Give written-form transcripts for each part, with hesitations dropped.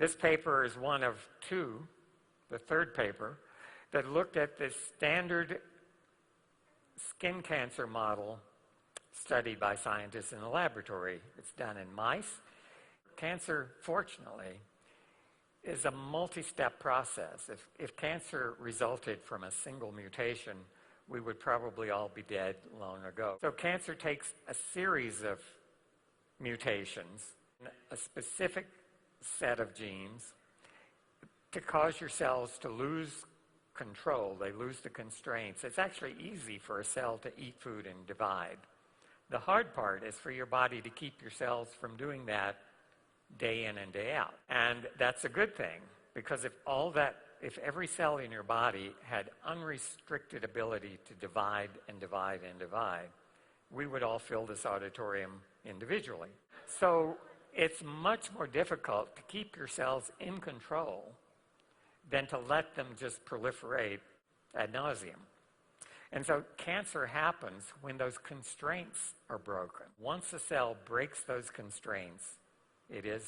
This paper is one of two, the third paper, that looked at the standard skin cancer model studied by scientists in the laboratory. It's done in mice. Cancer, fortunately, is a multi-step process. If cancer resulted from a single mutation, we would probably all be dead long ago. So cancer takes a series of mutations, a specific set of genes, to cause your cells to lose control. They lose the constraints. It's actually easy for a cell to eat food and divide. The hard part is for your body to keep your cells from doing that day in and day out. And that's a good thing, because if every cell in your body had unrestricted ability to divide and divide and divide, we would all fill this auditorium individually. So it's much more difficult to keep your cells in control than to let them just proliferate ad nauseum. And so cancer happens when those constraints are broken. Once a cell breaks those constraints, it is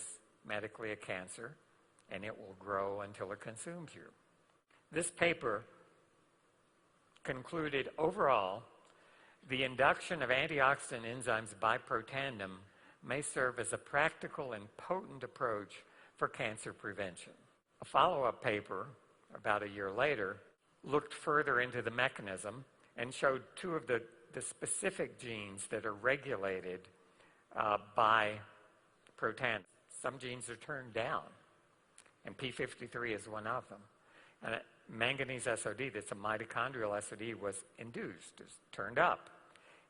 medically a cancer, and it will grow until it consumes you. This paper concluded overall, the induction of antioxidant enzymes by Protandim may serve as a practical and potent approach for cancer prevention. A follow-up paper, about a year later, looked further into the mechanism and showed two of the specific genes that are regulated by Protandim. Some genes are turned down, and P53 is one of them. And manganese SOD, that's a mitochondrial SOD, was induced, is turned up.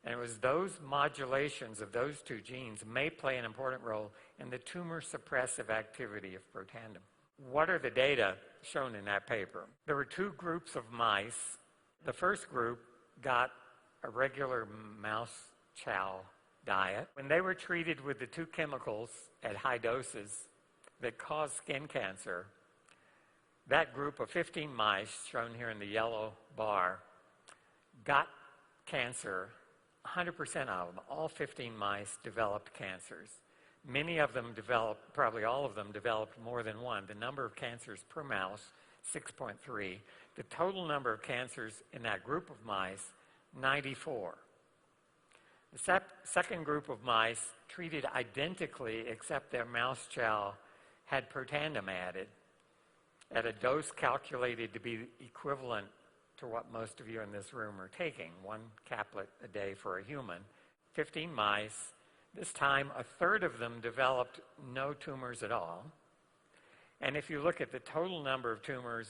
And it was those modulations of those two genes may play an important role in the tumor suppressive activity of Protandim. What are the data shown in that paper? There were two groups of mice. The first group got a regular mouse chow diet. When they were treated with the two chemicals at high doses that cause skin cancer, that group of 15 mice, shown here in the yellow bar, got cancer. 100% of them, all 15 mice, developed cancers. Many of them developed, probably all of them developed more than one. The number of cancers per mouse, 6.3. The total number of cancers in that group of mice, 94. The second group of mice treated identically, except their mouse chow had Protandim added at a dose calculated to be equivalent to what most of you in this room are taking, 1 caplet a day for a human. 15 mice. This time, a third of them developed no tumors at all. And if you look at the total number of tumors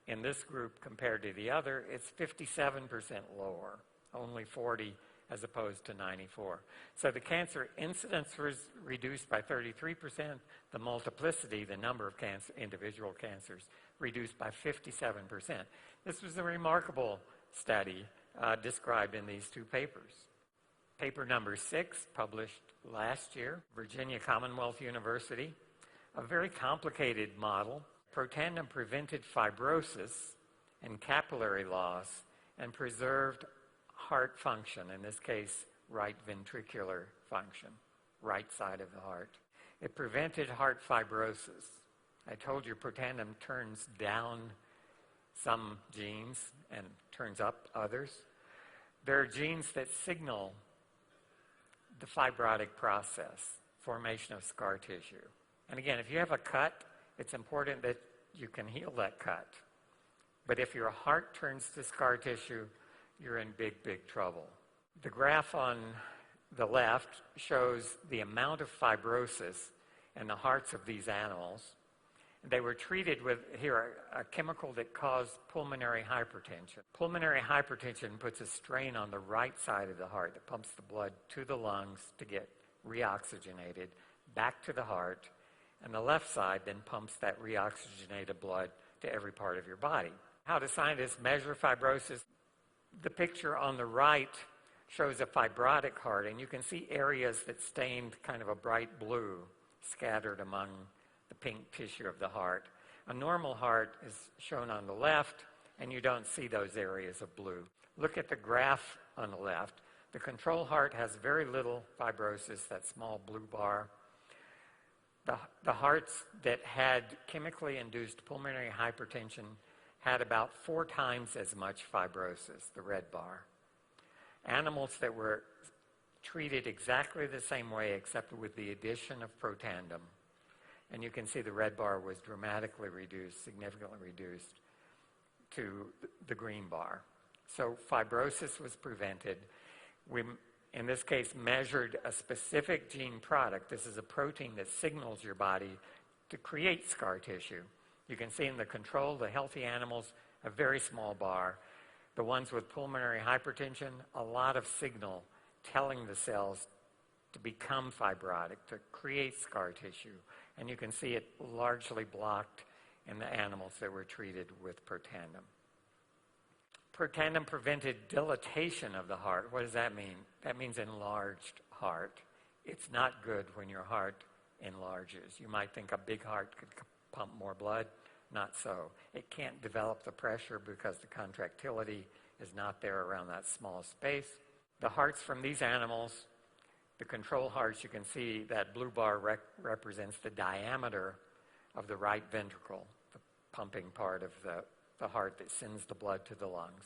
in this group compared to the other, it's 57% lower, only 40 as opposed to 94. So the cancer incidence was reduced by 33%. The multiplicity, the number of individual cancers, reduced by 57%. This was a remarkable study described in these two papers. Paper number 6, published last year, Virginia Commonwealth University, a very complicated model. Protandim prevented fibrosis and capillary loss and preserved heart function, in this case, right ventricular function, right side of the heart. It prevented heart fibrosis. I told you Protandim turns down some genes and turns up others. There are genes that signal the fibrotic process, formation of scar tissue. And again, if you have a cut, it's important that you can heal that cut. But if your heart turns to scar tissue, you're in big, big trouble. The graph on the left shows the amount of fibrosis in the hearts of these animals. They were treated with, here, a chemical that caused pulmonary hypertension. Pulmonary hypertension puts a strain on the right side of the heart that pumps the blood to the lungs to get reoxygenated back to the heart, and the left side then pumps that reoxygenated blood to every part of your body. How do scientists measure fibrosis? The picture on the right shows a fibrotic heart, and you can see areas that stained kind of a bright blue scattered among the pink tissue of the heart. A normal heart is shown on the left, and you don't see those areas of blue. Look at the graph on the left. The control heart has very little fibrosis, that small blue bar. The hearts that had chemically induced pulmonary hypertension had about 4 times as much fibrosis, the red bar. Animals that were treated exactly the same way except with the addition of Protandim, and you can see the red bar was dramatically reduced, significantly reduced to the green bar. So fibrosis was prevented. We, in this case, measured a specific gene product. This is a protein that signals your body to create scar tissue. You can see in the control, the healthy animals, a very small bar. The ones with pulmonary hypertension, a lot of signal telling the cells to become fibrotic, to create scar tissue. And you can see it largely blocked in the animals that were treated with Protandim. Protandim prevented dilatation of the heart. What does that mean? That means enlarged heart. It's not good when your heart enlarges. You might think a big heart could pump more blood. Not so. It can't develop the pressure because the contractility is not there around that small space. The hearts from these animals, the control hearts, you can see that blue bar represents the diameter of the right ventricle, the pumping part of the heart that sends the blood to the lungs.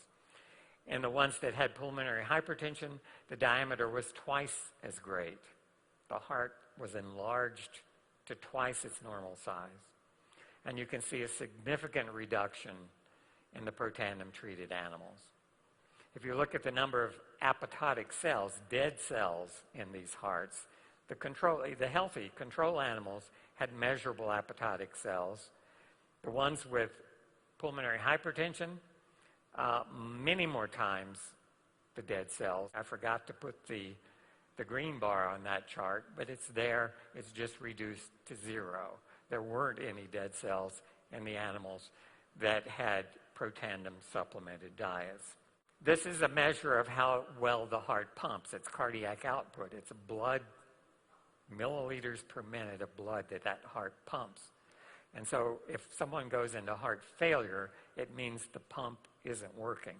And the ones that had pulmonary hypertension, the diameter was twice as great. The heart was enlarged to twice its normal size. And you can see a significant reduction in the Protandim-treated animals. If you look at the number of apoptotic cells, dead cells in these hearts, the healthy control animals had measurable apoptotic cells. The ones with pulmonary hypertension, many more times the dead cells. I forgot to put the green bar on that chart, but it's there. It's just reduced to 0. There weren't any dead cells in the animals that had Protandim supplemented diets. This is a measure of how well the heart pumps. It's cardiac output. It's blood, milliliters per minute of blood that heart pumps. And so if someone goes into heart failure, it means the pump isn't working.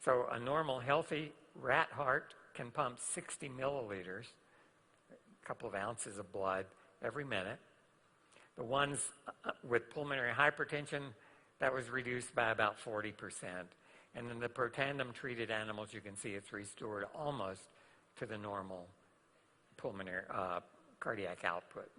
So a normal, healthy rat heart can pump 60 milliliters, a couple of ounces of blood every minute. The ones with pulmonary hypertension, that was reduced by about 40%. And in the Protandim-treated animals, you can see it's restored almost to the normal pulmonary cardiac output.